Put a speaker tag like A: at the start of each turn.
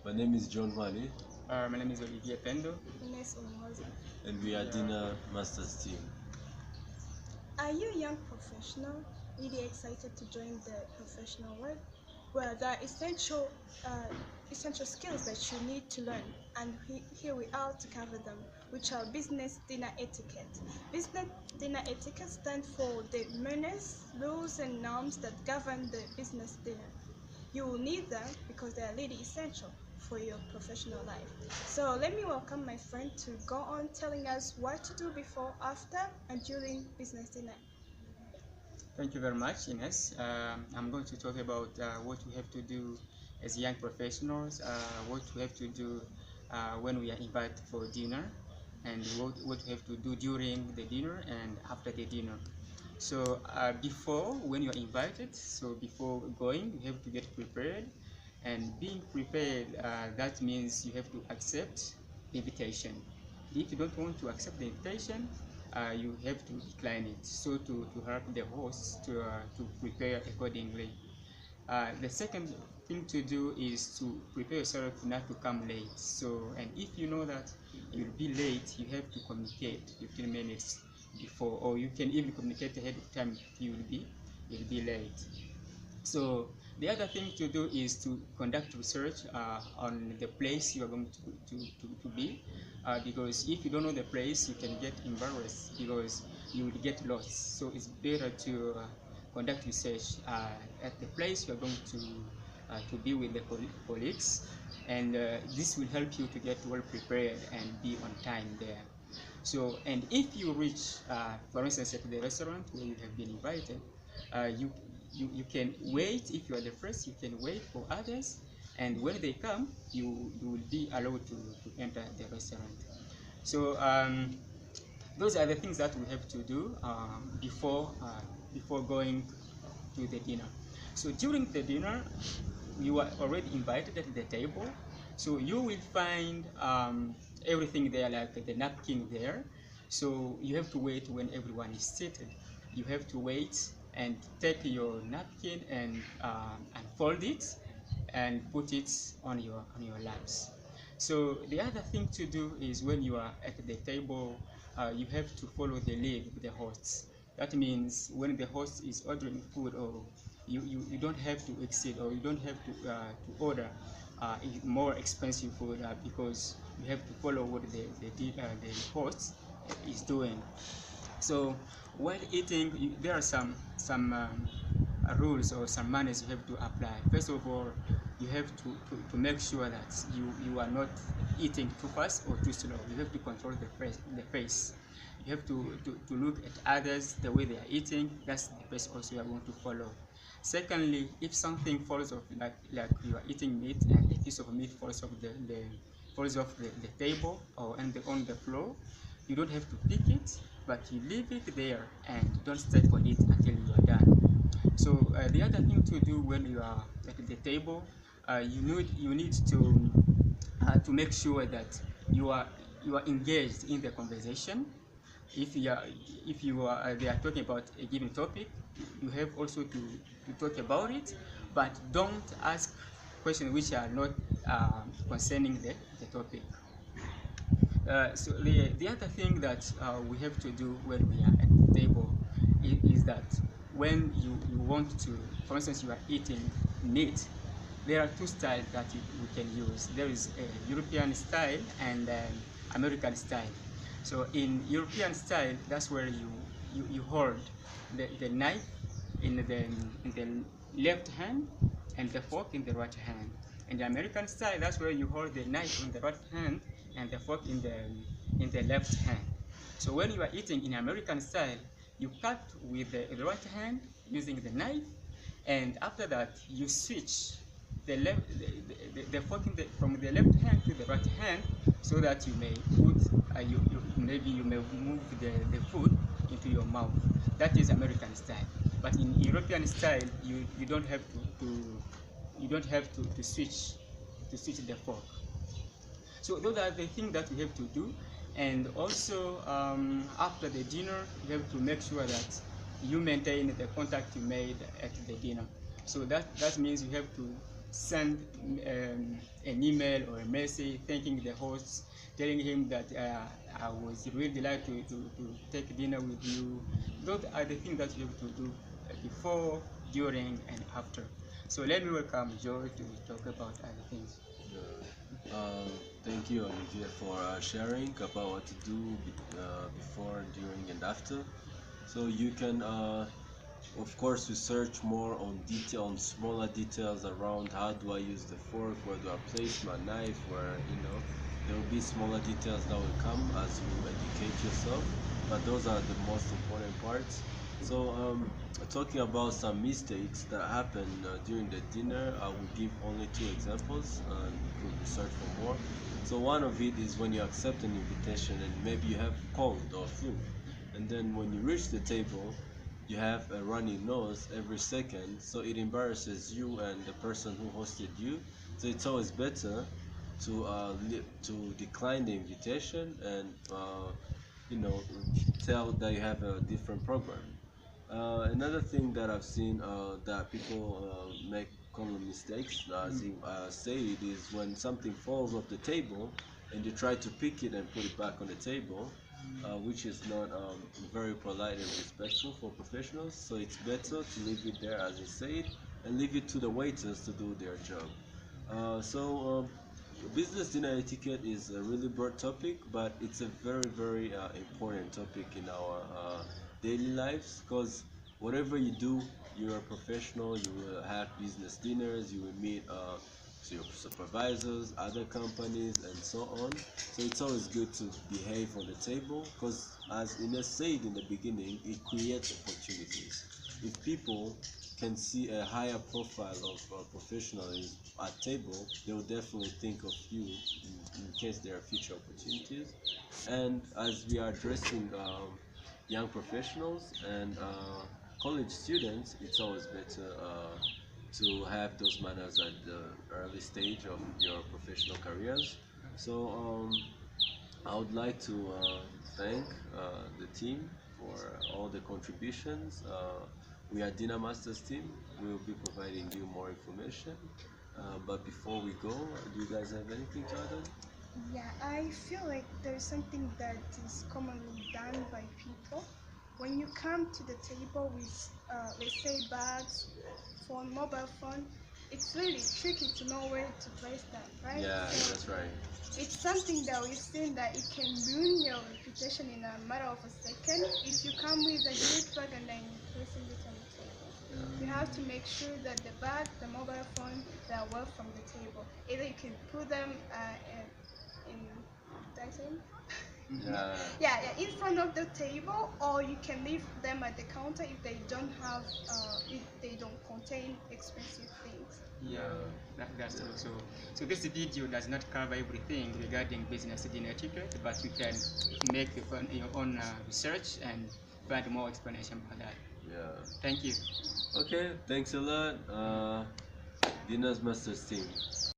A: My name is John Wale,
B: My name is Olivier Pendo.
A: and we are Dinner Masters team.
C: Are you a young professional, really excited to join the professional world? Well, there are essential skills that you need to learn, and here we are to cover them, which are business dinner etiquette. Business dinner etiquette stands for the manners, rules, and norms that govern the business dinner. You will need them because they are really essential for your professional life. So let me welcome my friend to go on telling us what to do before, after, and during business dinner.
B: Thank you very much, Ines. I'm going to talk about what we have to do as young professionals, what we have to do when we are invited for dinner, and what we have to do during the dinner and after the dinner. So before, when you are invited, so before going, you have to get prepared. And being prepared, that means you have to accept the invitation. If you don't want to accept the invitation, you have to decline it. So to help the host to prepare accordingly. The second thing to do is to prepare yourself not to come late. So, and if you know that you'll be late, you have to communicate 15 minutes before, or you can even communicate ahead of time if you'll be late. So the other thing to do is to conduct research on the place you are going to be, because if you don't know the place, you can get embarrassed because you will get lost. So it's better to conduct research at the place you are going to be with the colleagues, and this will help you to get well prepared and be on time there. So, and if you reach, for instance, at the restaurant where you have been invited, you can wait. If you are the first, you can wait for others, and when they come, you will be allowed to enter the restaurant. So those are the things that we have to do before going to the dinner. So during the dinner, you are already invited at the table, so you will find everything there, like the napkin there. So you have to wait when everyone is seated. You have to wait and take your napkin and fold it and put it on your laps. So the other thing to do is when you are at the table, you have to follow the lead of the hosts. That means when the host is ordering food, or you don't have to exceed, or you don't have to order more expensive food, because you have to follow what the host is doing. So while eating, there are some rules or some manners you have to apply. First of all, you have to make sure that you are not eating too fast or too slow. You have to control the pace. You have to look at others the way they are eating. That's the pace also you are going to follow. Secondly, if something falls off, like you are eating meat and a piece of meat falls off the table or on the floor, you don't have to pick it, but you leave it there and don't step on it until you are done. So the other thing to do when you are at the table, you need to make sure that you are engaged in the conversation. If they are talking about a given topic, you have also to talk about it, but don't ask questions which are not concerning the topic. So the other thing that we have to do when we are at the table is that when you want to, for instance, you are eating meat, there are two styles that we can use. There is a European style and American style. So in European style, that's where you hold the knife in the left hand and the fork in the right hand. In the American style, that's where you hold the knife in the right hand and the fork in the left hand. So when you are eating in American style, you cut with the right hand using the knife, and after that you switch the fork from the left hand to the right hand, so that you may put maybe you may move the food into your mouth. That is American style. But in European style, you don't have to switch the fork. So those are the things that we have to do. And also after the dinner, you have to make sure that you maintain the contact you made at the dinner. So that means you have to send a an email or a message thanking the hosts, telling him that I was really delighted to take dinner with you. Those are the things that you have to do before, during, and after. So let me welcome Joe to talk about other things.
A: Thank you, Olivier, for sharing about what to do before, during, and after. So you can, of course, research more on detail, on smaller details around how do I use the fork, where do I place my knife, where there will be smaller details that will come as you educate yourself. But those are the most important parts. So, talking about some mistakes that happen during the dinner, I will give only two examples, and you could research for more. So, one of it is when you accept an invitation and maybe you have cold or flu, and then when you reach the table, you have a runny nose every second, so it embarrasses you and the person who hosted you. So, it's always better to decline the invitation and you know tell that you have a different program. Another thing that I've seen that people make common mistakes, as you said, is when something falls off the table and you try to pick it and put it back on the table, which is not very polite and respectful for professionals. So it's better to leave it there, as you said, and leave it to the waiters to do their job. Business dinner etiquette is a really broad topic, but it's a very, very important topic in our daily lives, because whatever you do, you're a professional, you will have business dinners, you will meet your supervisors, other companies, and so on. So it's always good to behave on the table, because as Ines said in the beginning, it creates opportunities. If people can see a higher profile of professionalism at table, they will definitely think of you in case there are future opportunities. And as we are addressing young professionals and college students, it's always better to have those manners at the early stage of your professional careers. So I would like to thank the team for all the contributions. We are Dinner Masters team. We will be providing you more information. But before we go, do you guys have anything to add on?
C: Yeah, I feel like there's something that is commonly done by people. When you come to the table with, let's say, bags, phone, mobile phone, it's really tricky to know where to place them, right?
A: Yeah,
C: So
A: that's right.
C: it's something that we've seen that it can ruin your reputation in a matter of a second if you come with a huge bag and then you're placing it on the table. You have to make sure that the bag, the mobile phone, they are well from the table. Either you can put them in did I say in front?
A: Yeah.
C: Yeah, in front of the table, or you can leave them at the counter if they don't have, if they don't contain expensive things.
B: Yeah, that's true. So this video does not cover everything regarding business dinner etiquette, but you can make your own research and find more explanation about that.
A: Yeah.
B: Thank you.
A: Okay, thanks a lot. Dinner's Masters team.